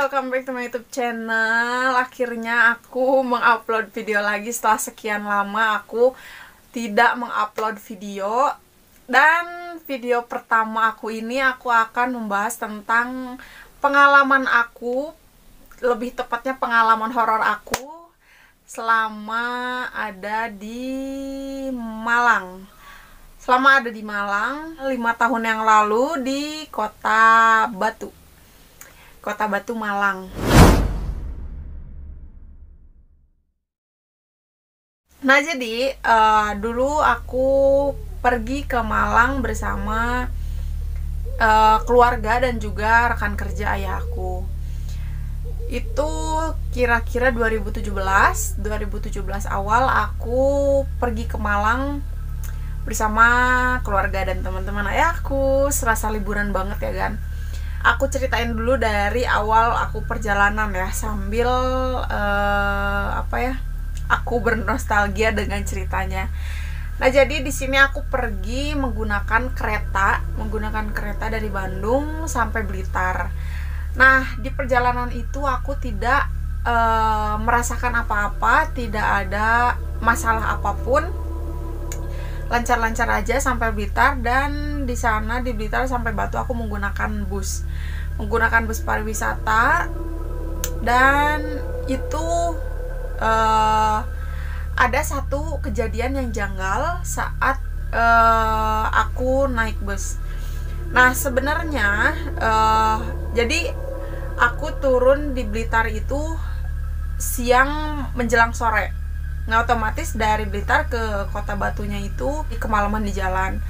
welcome back to my YouTube channel. Akhirnya aku mengupload video lagi setelah sekian lama aku tidak mengupload video. Dan video pertama aku ini aku akan membahas tentang pengalaman aku, lebih tepatnya pengalaman horor aku selama ada di Malang. Selama ada di Malang 5 tahun yang lalu di Kota Batu, Malang. Nah, jadi dulu aku pergi ke Malang bersama keluarga dan juga rekan kerja ayahku. Itu kira-kira 2017 awal aku pergi ke Malang bersama keluarga dan teman-teman ayahku. Serasa liburan banget ya kan. Aku ceritain dulu dari awal aku perjalanan ya, sambil aku bernostalgia dengan ceritanya. Nah, jadi di sini aku pergi menggunakan kereta dari Bandung sampai Blitar. Nah, di perjalanan itu aku tidak merasakan apa-apa, tidak ada masalah apapun. Lancar-lancar aja sampai Blitar, dan di sana di Blitar sampai Batu aku menggunakan bus pariwisata. Dan itu ada satu kejadian yang janggal saat aku naik bus. Nah, sebenarnya jadi aku turun di Blitar itu siang menjelang sore. Nah, otomatis dari Blitar ke Kota Batunya itu kemalaman di jalan.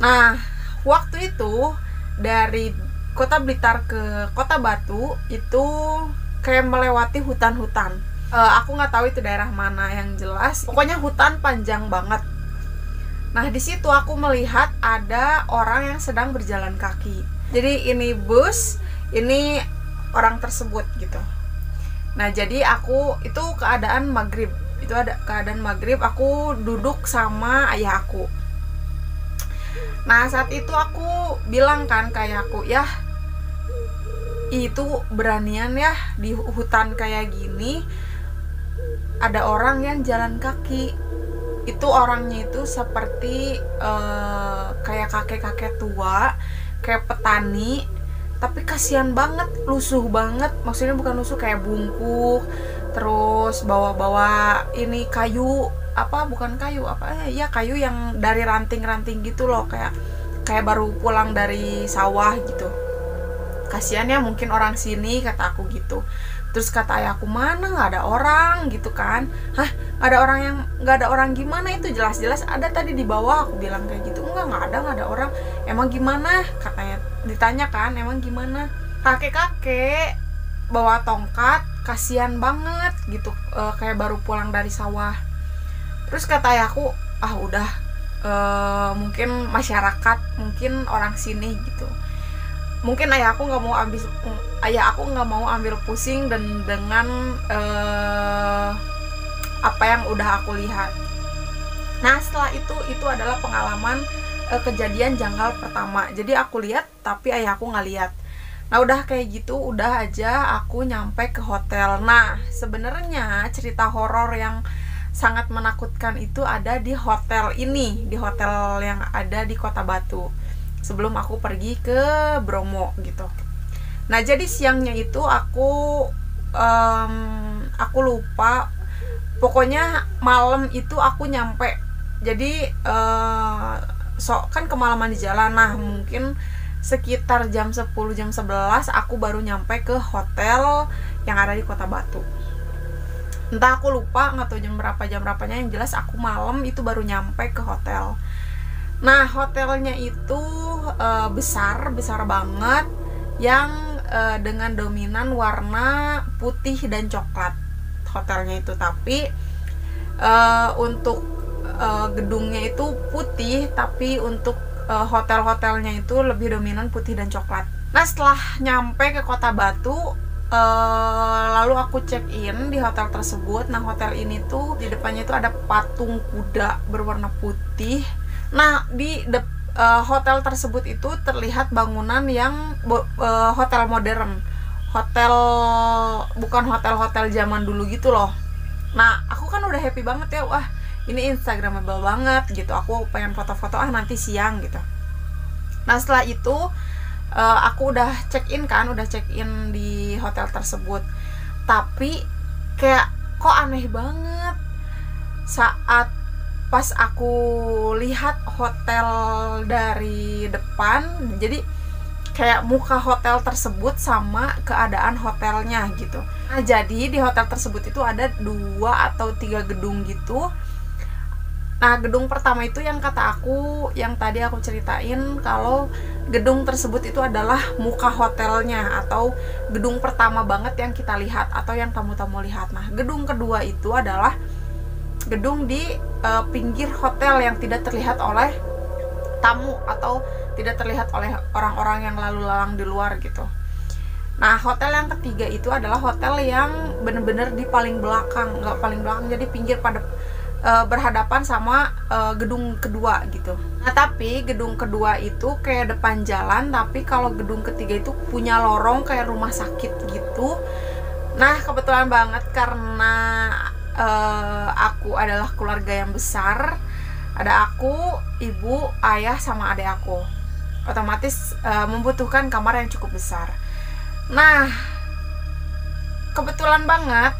Nah, waktu itu dari Kota Blitar ke Kota Batu itu kayak melewati hutan-hutan. Aku nggak tahu itu daerah mana, yang jelas pokoknya hutan panjang banget. Nah, di situ aku melihat ada orang yang sedang berjalan kaki. Jadi ini bus, ini orang tersebut gitu. Nah, jadi aku itu keadaan maghrib. Itu ada keadaan maghrib, aku duduk sama ayah aku. Nah, saat itu aku bilang kan ke ayahku, "Yah, itu beranian ya di hutan kayak gini ada orang yang jalan kaki." Itu orangnya itu seperti kayak kakek-kakek tua, kayak petani, tapi kasihan banget, lusuh banget. Maksudnya bukan lusuh, kayak bungkuk, terus bawa-bawa ini kayu, kayu yang dari ranting-ranting gitu loh, kayak baru pulang dari sawah gitu. Kasihan ya mungkin orang sini, kata aku gitu. Terus kata ayahku, "Mana nggak ada orang?" gitu kan. "Hah, nggak ada orang gimana? Itu jelas-jelas ada tadi di bawah." Aku bilang kayak gitu. Nggak ada orang." "Emang gimana?" katanya. Ditanya kan, "Emang gimana?" Kakek-kakek bawa tongkat, kasihan banget gitu, kayak baru pulang dari sawah. Terus kata ayahku, udah, mungkin masyarakat, mungkin orang sini gitu. Mungkin ayah aku nggak mau ambil pusing dengan apa yang udah aku lihat. Nah, setelah itu adalah pengalaman kejadian janggal pertama. Jadi aku lihat tapi ayah aku nggak lihat. Nah, udah kayak gitu, udah aja aku nyampe ke hotel. Nah, sebenarnya cerita horor yang sangat menakutkan itu ada di hotel ini, di hotel yang ada di Kota Batu, sebelum aku pergi ke Bromo gitu. Nah, jadi siangnya itu aku lupa, pokoknya malam itu aku nyampe. Jadi kan kemalaman di jalan. Nah, mungkin sekitar jam 10, jam 11 aku baru nyampe ke hotel yang ada di Kota Batu. Entah aku lupa, nggak tahu jam berapanya, yang jelas aku malam itu baru nyampe ke hotel. Nah, hotelnya itu besar banget, yang dengan dominan warna putih dan coklat hotelnya itu. Tapi untuk gedungnya itu putih, tapi untuk hotel-hotelnya itu lebih dominan putih dan coklat. Nah, setelah nyampe ke Kota Batu, lalu aku check in di hotel tersebut. Nah, hotel ini tuh di depannya itu ada patung kuda berwarna putih. Nah, di hotel tersebut itu terlihat bangunan yang hotel modern. hotel, bukan hotel-hotel zaman dulu gitu loh. Nah aku kan udah happy banget ya, wah ini instagramable banget gitu, aku pengen foto-foto nanti siang gitu. Nah setelah itu aku udah check in di hotel tersebut, tapi kayak kok aneh banget saat pas aku lihat hotel dari depan. Jadi kayak muka hotel tersebut sama keadaan hotelnya gitu. Nah jadi di hotel tersebut itu ada 2 atau 3 gedung gitu. Nah gedung pertama itu yang kata aku, yang tadi aku ceritain, kalau gedung tersebut itu adalah muka hotelnya atau gedung pertama banget yang kita lihat atau yang tamu-tamu lihat. Nah gedung kedua itu adalah gedung di pinggir hotel yang tidak terlihat oleh tamu atau tidak terlihat oleh orang-orang yang lalu lalang di luar gitu. Nah hotel yang ketiga itu adalah hotel yang bener-bener di paling belakang, nggak paling belakang, jadi pinggir pada berhadapan sama gedung kedua gitu. Nah tapi gedung kedua itu kayak depan jalan, tapi kalau gedung ketiga itu punya lorong kayak rumah sakit gitu. Nah kebetulan banget karena aku adalah keluarga yang besar, ada aku, ibu, ayah, sama adik aku, otomatis membutuhkan kamar yang cukup besar. Nah kebetulan banget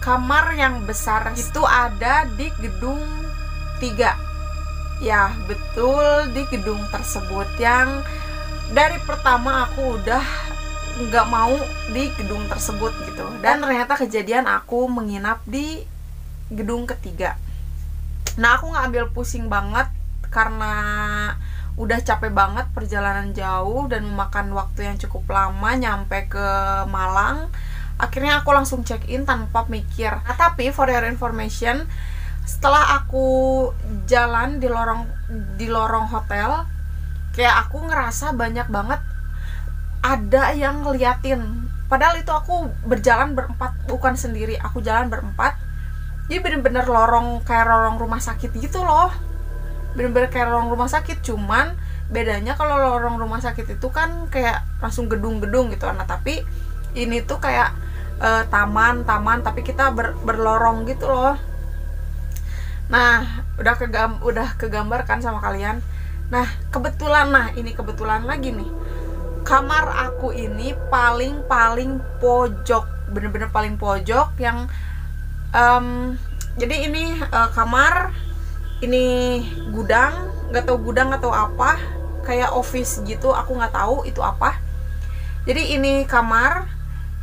kamar yang besar itu ada di gedung 3. Ya betul, di gedung tersebut yang dari pertama aku udah nggak mau di gedung tersebut gitu. Dan ternyata kejadian aku menginap di gedung ketiga. Nah aku nggak ambil pusing banget karena udah capek banget perjalanan jauh dan memakan waktu yang cukup lama nyampe ke Malang. Akhirnya aku langsung check in tanpa mikir. Nah tapi for your information, setelah aku jalan di lorong hotel, kayak aku ngerasa banyak banget ada yang ngeliatin. Padahal itu aku berjalan berempat, bukan sendiri, aku jalan berempat. Jadi bener-bener kayak lorong rumah sakit gitu loh. Bener-bener kayak lorong rumah sakit, cuman bedanya kalau lorong rumah sakit itu kan kayak langsung gedung-gedung gitu. Nah tapi ini tuh kayak taman, tapi kita berlorong gitu loh. Nah udah kegambar kan sama kalian. Nah kebetulan, ini kebetulan lagi nih, kamar aku ini paling pojok, bener-bener paling pojok yang jadi ini kamar, ini gudang, nggak tahu gudang atau apa, kayak office gitu, aku nggak tahu itu apa. Jadi ini kamar,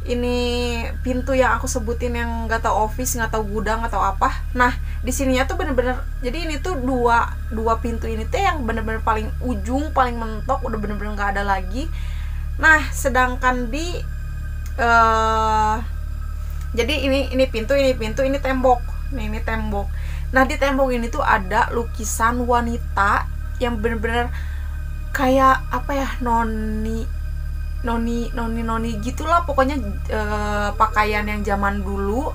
ini pintu yang aku sebutin yang nggak tahu office, nggak tahu gudang atau apa. Nah di sininya tuh bener-bener, jadi ini tuh dua pintu ini tuh yang bener-bener paling ujung, paling mentok, udah bener-bener nggak ada lagi. Nah sedangkan di jadi ini pintu, ini tembok. Nah ini tembok. Nah di tembok ini tuh ada lukisan wanita yang bener-bener kayak apa ya, noni gitulah pokoknya, pakaian yang zaman dulu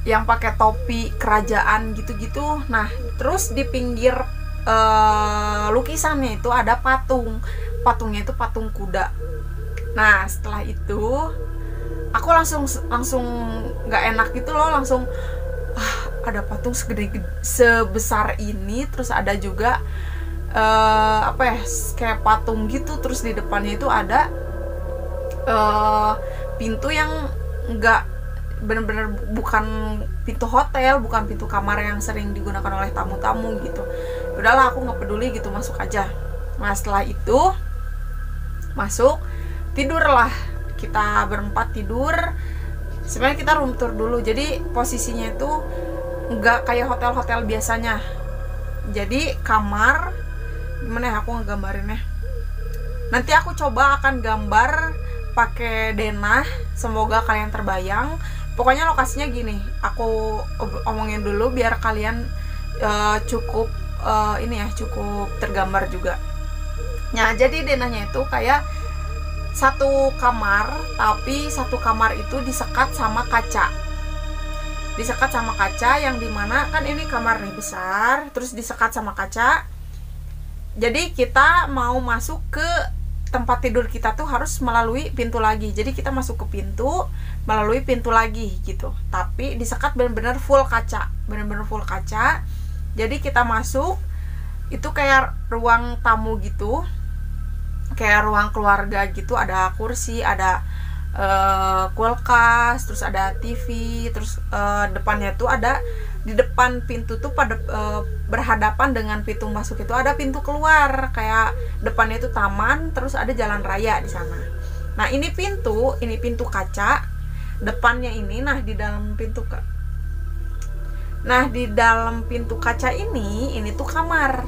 yang pakai topi kerajaan gitu-gitu. Nah terus di pinggir lukisannya itu ada patungnya itu patung kuda. Nah setelah itu aku langsung nggak enak gitu loh, langsung ada patung sebesar ini, terus ada juga apa ya, kayak patung gitu, terus di depannya itu ada pintu yang enggak bener-bener bukan pintu hotel, bukan pintu kamar yang sering digunakan oleh tamu-tamu gitu. Udahlah aku nggak peduli gitu, masuk aja. Nah setelah itu masuk, tidurlah, kita berempat tidur. Sebenarnya kita room tour dulu, jadi posisinya itu nggak kayak hotel-hotel biasanya. Jadi kamar, gimana ya aku ngegambarinnya, nanti aku coba akan gambar pakai denah, semoga kalian terbayang. Pokoknya lokasinya gini, aku omongin dulu biar kalian cukup ini ya, cukup tergambar juga. Nah jadi denahnya itu kayak satu kamar, tapi satu kamar itu disekat sama kaca, yang dimana kan ini kamar nih besar, terus disekat sama kaca. Jadi kita mau masuk ke tempat tidur kita tuh harus melalui pintu lagi. Jadi kita masuk ke pintu, melalui pintu lagi gitu. Tapi disekat bener-bener full kaca, bener-bener full kaca. Jadi kita masuk, itu kayak ruang tamu gitu, kayak ruang keluarga gitu. Ada kursi, ada kulkas, terus ada TV, terus depannya tuh ada, di depan pintu tuh pada berhadapan dengan pintu masuk itu ada pintu keluar, kayak depannya itu taman, terus ada jalan raya di sana. Nah ini pintu kaca depannya ini. Nah di dalam pintu kaca ini tuh kamar.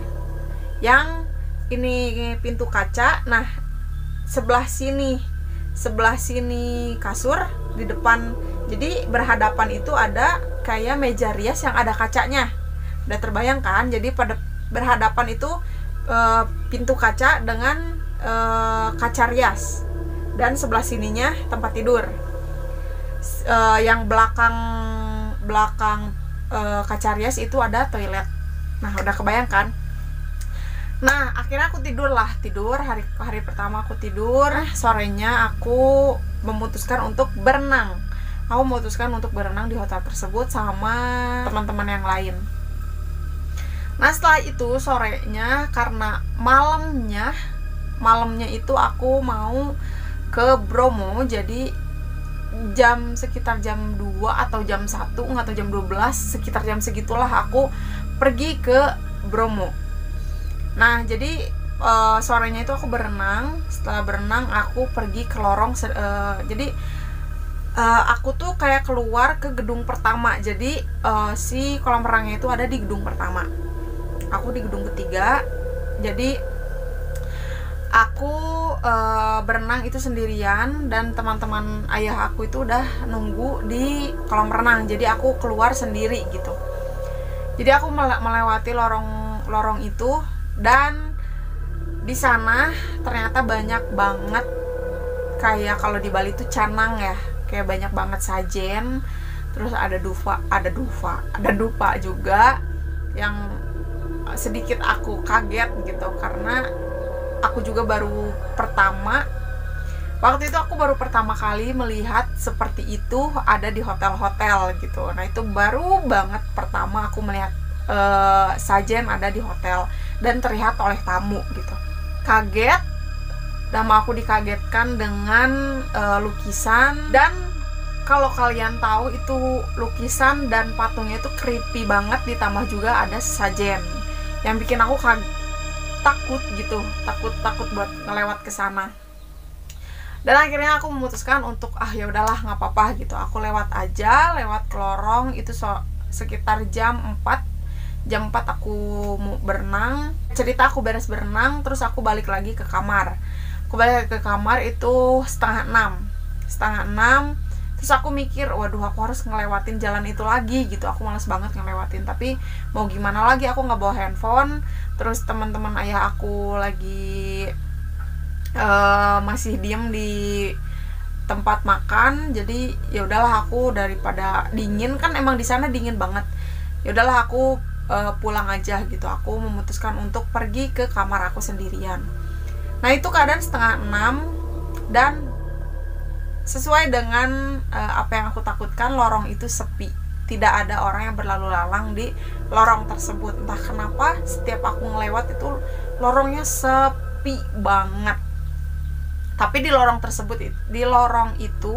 Yang ini pintu kaca. Nah sebelah sini kasur, di depan, jadi berhadapan itu ada kayak meja rias yang ada kacanya. Udah terbayang kan? Jadi pada berhadapan itu pintu kaca dengan kaca rias, dan sebelah sininya tempat tidur. Yang belakang kaca rias itu ada toilet. Nah udah kebayang kan? Nah akhirnya aku tidur hari pertama aku tidur. Sorenya aku memutuskan untuk berenang. Di hotel tersebut sama teman-teman yang lain. Nah setelah itu sorenya, karena malamnya itu aku mau ke Bromo. Jadi sekitar jam 2 atau jam 1 atau jam 12, sekitar jam segitulah aku pergi ke Bromo. Nah jadi sorenya itu aku berenang. Setelah berenang aku pergi ke lorong. Jadi aku tuh kayak keluar ke gedung pertama. Jadi si kolam renangnya itu ada di gedung pertama, aku di gedung ketiga. Jadi aku berenang itu sendirian, dan teman-teman ayah aku itu udah nunggu di kolam renang. Jadi aku keluar sendiri gitu. Jadi aku melewati lorong itu, dan di sana ternyata banyak banget, kayak kalau di Bali tuh canang ya, kayak banyak banget sajen. Terus ada dupa juga, yang sedikit aku kaget gitu, karena aku juga baru pertama kali melihat seperti itu ada di hotel-hotel gitu. Nah itu baru banget pertama aku melihat sajen ada di hotel dan terlihat oleh tamu gitu. Kaget, dan aku dikagetkan dengan lukisan. Dan kalau kalian tahu itu lukisan dan patungnya itu creepy banget, ditambah juga ada sajen yang bikin aku takut gitu, takut buat ngelewat ke sana. Dan akhirnya aku memutuskan untuk ya udahlah nggak apa-apa gitu, aku lewat ke lorong itu. Sekitar jam 4 aku mau berenang. Cerita aku beres berenang, terus aku balik lagi ke kamar. Itu setengah enam. Terus aku mikir, waduh aku harus ngelewatin jalan itu lagi gitu. Aku malas banget ngelewatin, tapi mau gimana lagi, aku nggak bawa handphone. Terus teman-teman ayah aku lagi masih diem di tempat makan. Jadi ya udahlah, aku daripada dingin kan, emang di sana dingin banget. Ya udahlah aku pulang aja gitu. Aku memutuskan untuk pergi ke kamar aku sendirian. Nah itu keadaan setengah 6, dan sesuai dengan apa yang aku takutkan, lorong itu sepi, tidak ada orang yang berlalu lalang di lorong tersebut. Entah kenapa setiap aku ngelewat itu lorongnya sepi banget. Tapi di lorong itu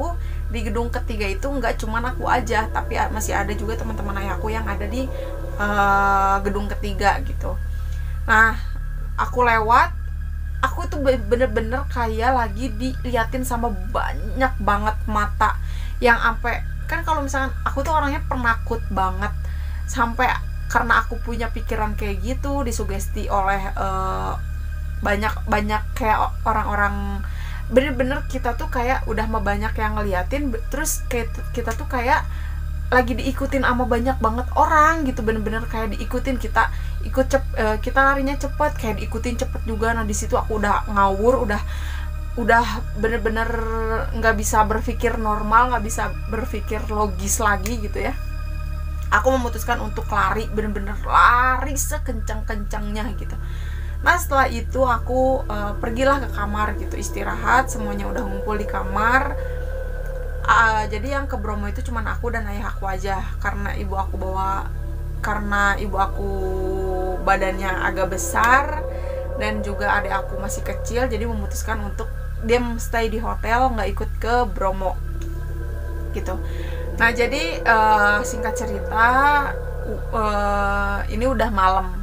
di gedung ketiga itu nggak cuman aku aja, tapi masih ada juga teman-teman ayahku yang ada di gedung ketiga gitu. Nah aku lewat, aku tuh bener-bener kayak lagi diliatin sama banyak banget mata, yang sampai kan kalau misalkan aku tuh orangnya penakut banget, sampai karena aku punya pikiran kayak gitu, disugesti oleh banyak kayak orang-orang. Bener-bener kita tuh kayak udah banyak yang ngeliatin, terus kayak kita tuh kayak lagi diikutin sama banyak banget orang gitu. Bener-bener kayak diikutin, kita larinya cepet, kayak diikutin cepet juga. Nah di situ aku udah ngawur, udah bener-bener nggak bisa berpikir normal, nggak bisa berpikir logis lagi gitu ya. Aku memutuskan untuk lari, bener-bener lari sekencang-kencangnya gitu. Nah setelah itu aku pergilah ke kamar gitu, istirahat, semuanya udah ngumpul di kamar. Jadi yang ke Bromo itu cuman aku dan ayah aku aja, karena ibu aku badannya agak besar dan juga adik aku masih kecil, jadi memutuskan untuk dia stay di hotel, nggak ikut ke Bromo gitu. Nah jadi singkat cerita, ini udah malam,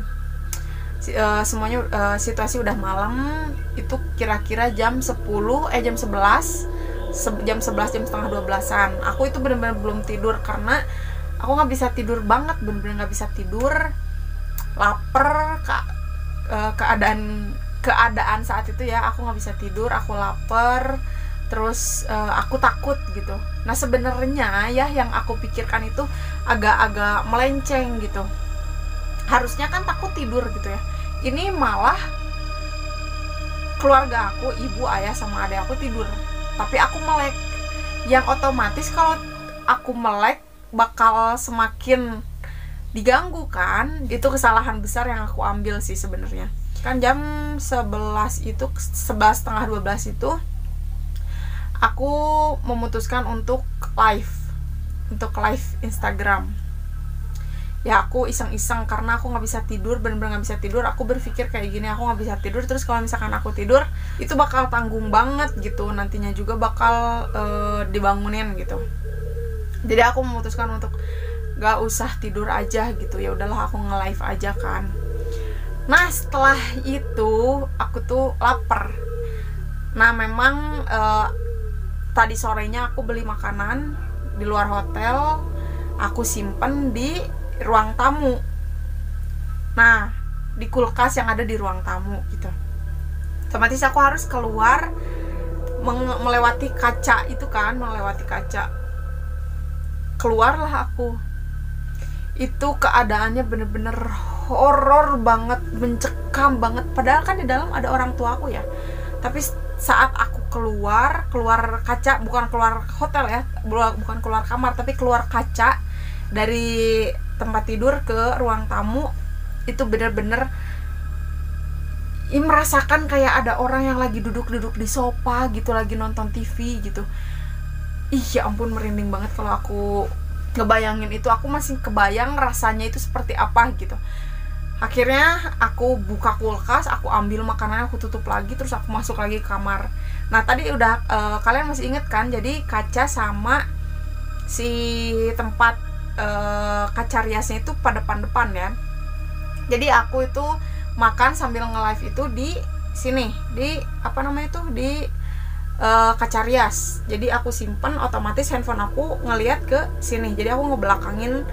semuanya situasi udah malam. Itu kira-kira jam 11, jam 11 jam setengah 12-an. Aku itu benar-benar belum tidur karena aku nggak bisa tidur banget, benar-benar nggak bisa tidur, lapar. Keadaan saat itu ya, aku nggak bisa tidur, aku lapar, terus aku takut gitu. Nah sebenarnya ya yang aku pikirkan itu agak-agak melenceng gitu. Harusnya kan takut tidur gitu ya, ini malah keluarga aku, ibu, ayah, sama adik aku tidur, tapi aku melek. Yang otomatis kalau aku melek bakal semakin diganggu kan. Itu kesalahan besar yang aku ambil sih sebenarnya. Kan jam 11 itu, 11:30 itu aku memutuskan untuk live Instagram. Ya aku iseng-iseng karena aku nggak bisa tidur, bener-bener nggak bisa tidur. Aku berpikir kayak gini, aku nggak bisa tidur, terus kalau misalkan aku tidur itu bakal tanggung banget gitu, nantinya juga bakal dibangunin gitu. Jadi aku memutuskan untuk nggak usah tidur aja gitu, ya udahlah aku nge-live aja kan. Nah setelah itu aku tuh lapar. Nah memang tadi sorenya aku beli makanan di luar hotel, aku simpen di ruang tamu. Nah di kulkas yang ada di ruang tamu gitu. Otomatis aku harus keluar, melewati kaca itu kan, keluarlah aku. Itu keadaannya bener-bener horor banget, mencekam banget. Padahal kan di dalam ada orang tua aku ya. Tapi saat aku keluar kaca, bukan keluar hotel ya, bukan keluar kamar, tapi keluar kaca dari tempat tidur ke ruang tamu, itu bener-bener merasakan kayak ada orang yang lagi duduk-duduk di sofa gitu, lagi nonton TV gitu. Ih ya ampun, merinding banget kalau aku ngebayangin itu. Aku masih kebayang rasanya itu seperti apa gitu. Akhirnya aku buka kulkas, aku ambil makanan, aku tutup lagi, terus aku masuk lagi ke kamar. Nah tadi udah kalian masih inget kan, jadi kaca sama si tempat kaca riasnya itu pada depan ya. Jadi aku itu makan sambil nge-live itu di sini, di apa namanya itu, di kaca rias. Jadi aku simpen, otomatis handphone aku ngelihat ke sini. Jadi aku ngebelakangin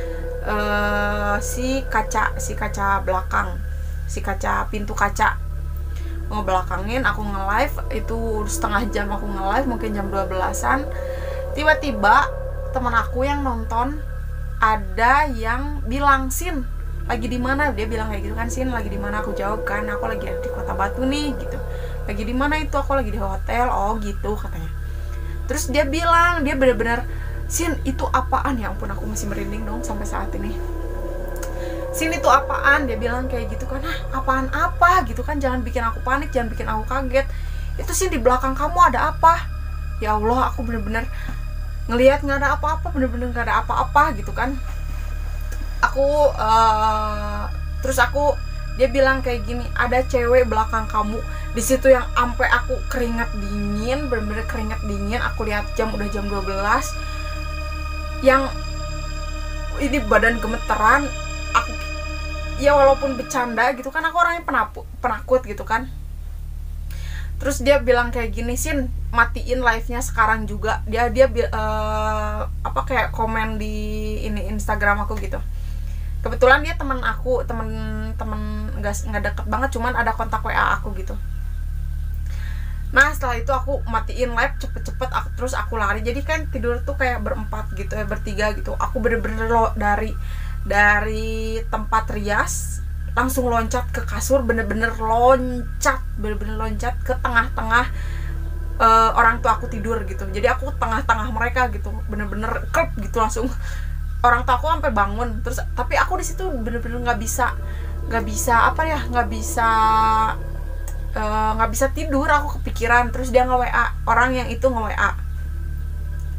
si kaca belakang, si kaca pintu kaca, ngebelakangin. Aku nge-live itu setengah jam, aku nge-live mungkin jam 12-an. Tiba-tiba teman aku yang nonton ada yang bilang, "Sin, lagi di mana?" Dia bilang kayak gitu kan, "Sin, lagi di mana?" Aku jawab kan, "Aku lagi di Kota Batu nih," gitu. "Lagi di mana itu?" "Aku lagi di hotel." "Oh gitu," katanya. Terus dia bilang, dia bener-bener, "Sin, itu apaan?" Ya ampun, aku masih merinding dong sampai saat ini. "Sin, itu apaan?" Dia bilang kayak gitu kan. "Ah, apaan apa?" gitu kan, "Jangan bikin aku panik, jangan bikin aku kaget. Itu Sin, di belakang kamu ada apa?" Ya Allah, aku bener-bener ngelihat nggak ada apa-apa, bener-bener nggak ada apa-apa gitu kan. Aku terus dia bilang kayak gini, "Ada cewek belakang kamu di situ," yang ampe aku keringat dingin, bener-bener keringat dingin. Aku lihat jam, udah jam 12, yang ini badan gemeteran. Aku ya walaupun bercanda gitu kan, aku orangnya penakut gitu kan. Terus dia bilang kayak gini, "Sin, matiin live-nya sekarang juga." Dia kayak komen di ini Instagram aku gitu. Kebetulan dia teman aku, temen nggak deket banget, cuman ada kontak WA aku gitu. Nah setelah itu aku matiin live cepet-cepet, terus aku lari. Jadi kan tidur tuh kayak berempat gitu ya, bertiga gitu. Aku bener-bener dari tempat rias langsung loncat ke kasur, bener-bener loncat ke tengah-tengah orang tua aku tidur gitu. Jadi aku tengah-tengah mereka gitu, bener-bener klep gitu langsung. Orang tua aku sampai bangun. Terus tapi aku di situ bener-bener nggak nggak bisa apa ya, nggak bisa tidur, aku kepikiran. Terus dia nge-WA, orang yang itu nge-WA,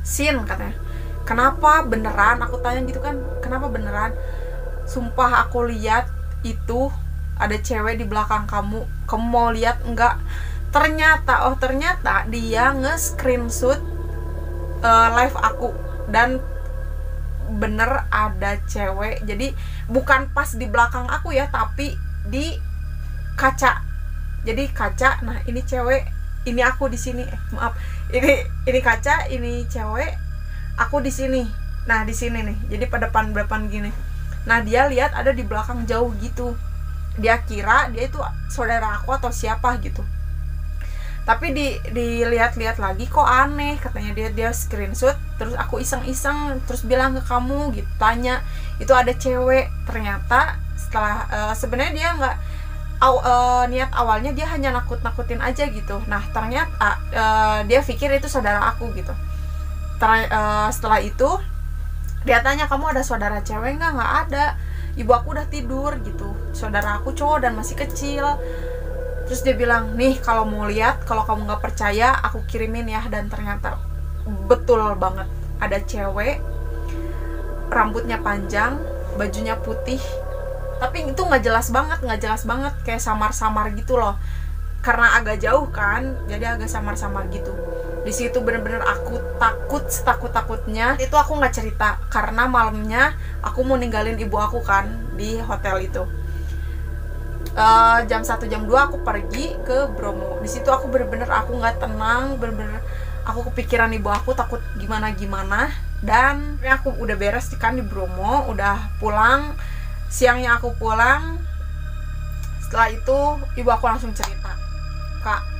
Sin katanya, kenapa beneran, aku tanya gitu kan, kenapa beneran, sumpah aku lihat itu ada cewek di belakang kamu mau lihat enggak? Ternyata dia nge-screenshot live aku, dan bener ada cewek. Jadi bukan pas di belakang aku ya, tapi di kaca. Jadi kaca, nah ini cewek, ini aku di sini. Maaf, ini kaca, ini cewek, aku di sini. Nah di sini nih, jadi pada depan gini. Nah dia lihat ada di belakang jauh gitu. Dia kira dia itu saudara aku atau siapa gitu. Tapi dilihat-lihat lagi kok aneh, katanya dia screenshot. Terus aku iseng-iseng terus bilang ke kamu gitu, tanya itu ada cewek. Ternyata setelah sebenarnya dia nggak niat awalnya dia hanya nakut-nakutin aja gitu. Nah ternyata dia pikir itu saudara aku gitu. Setelah itu dia tanya, kamu ada saudara cewek nggak? Nggak ada, ibu aku udah tidur gitu, saudara aku cowok dan masih kecil. Terus dia bilang, nih kalau mau lihat, kalau kamu nggak percaya aku kirimin ya. Dan ternyata betul banget, ada cewek, rambutnya panjang, bajunya putih, tapi itu nggak jelas banget, kayak samar-samar gitu loh, karena agak jauh kan, jadi agak samar-samar gitu. Di situ bener-bener aku takut setakut-takutnya. Itu aku nggak cerita karena malamnya aku mau ninggalin ibu aku kan di hotel itu. Jam 1 jam 2 aku pergi ke Bromo. Di situ aku bener-bener aku nggak tenang, bener-bener aku kepikiran ibu aku, takut gimana. Dan aku udah beres kan di Bromo, udah pulang. Siangnya aku pulang. Setelah itu ibu aku langsung cerita, Kak,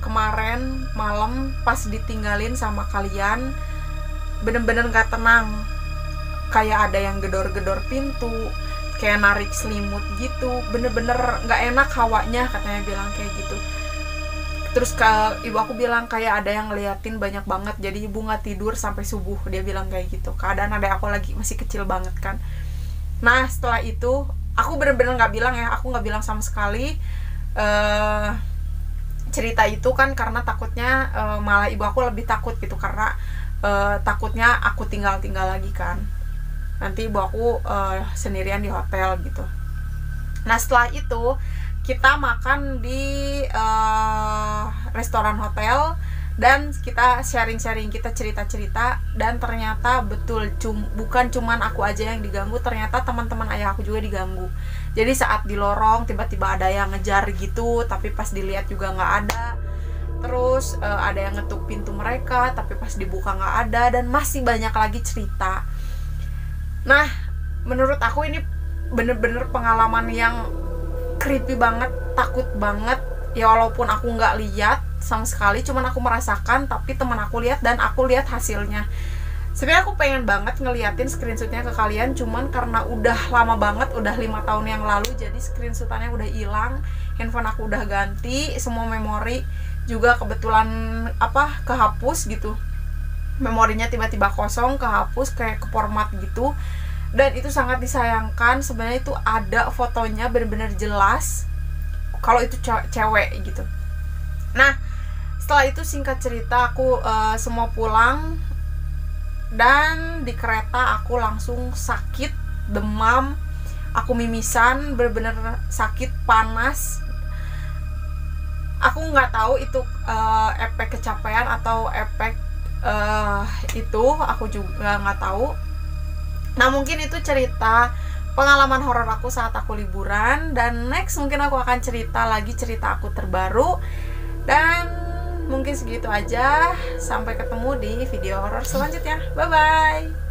kemarin malam pas ditinggalin sama kalian bener-bener gak tenang, kayak ada yang gedor-gedor pintu, kayak narik selimut gitu, bener-bener gak enak hawanya, katanya bilang kayak gitu. Terus ibu aku bilang kayak ada yang ngeliatin banyak banget, jadi ibu gak tidur sampai subuh, dia bilang kayak gitu. Keadaan adek aku lagi masih kecil banget kan. Nah setelah itu aku bener-bener gak bilang ya, aku gak bilang sama sekali cerita itu kan, karena takutnya malah ibu aku lebih takut gitu, karena takutnya aku tinggal lagi kan, nanti ibu aku sendirian di hotel gitu. Nah setelah itu kita makan di restoran hotel dan kita sharing-sharing, kita cerita-cerita, dan ternyata betul bukan cuman aku aja yang diganggu, ternyata teman-teman ayah aku juga diganggu. Jadi saat di lorong tiba-tiba ada yang ngejar gitu, tapi pas dilihat juga nggak ada. Terus ada yang ngetuk pintu mereka, tapi pas dibuka nggak ada, dan masih banyak lagi cerita. Nah menurut aku ini bener-bener pengalaman yang creepy banget, takut banget ya, walaupun aku nggak lihat sama sekali, cuman aku merasakan, tapi teman aku lihat dan aku lihat hasilnya. Sebenarnya aku pengen banget ngeliatin screenshotnya ke kalian, cuman karena udah lama banget, udah 5 tahun yang lalu, jadi screenshotannya udah hilang, handphone aku udah ganti, semua memori juga kebetulan kehapus gitu, memorinya tiba-tiba kosong, kehapus, kayak ke format gitu. Dan itu sangat disayangkan. Sebenarnya itu ada fotonya benar-benar jelas kalau itu cewek gitu. Nah setelah itu singkat cerita aku semua pulang, dan di kereta aku langsung sakit, demam, aku mimisan, bener-bener sakit, panas. Aku nggak tahu itu efek kecapean atau efek itu, aku juga nggak tahu. Nah mungkin itu cerita pengalaman horor aku saat aku liburan, dan next mungkin aku akan cerita lagi cerita aku terbaru. Dan mungkin segitu aja, sampai ketemu di video horor selanjutnya. Bye bye.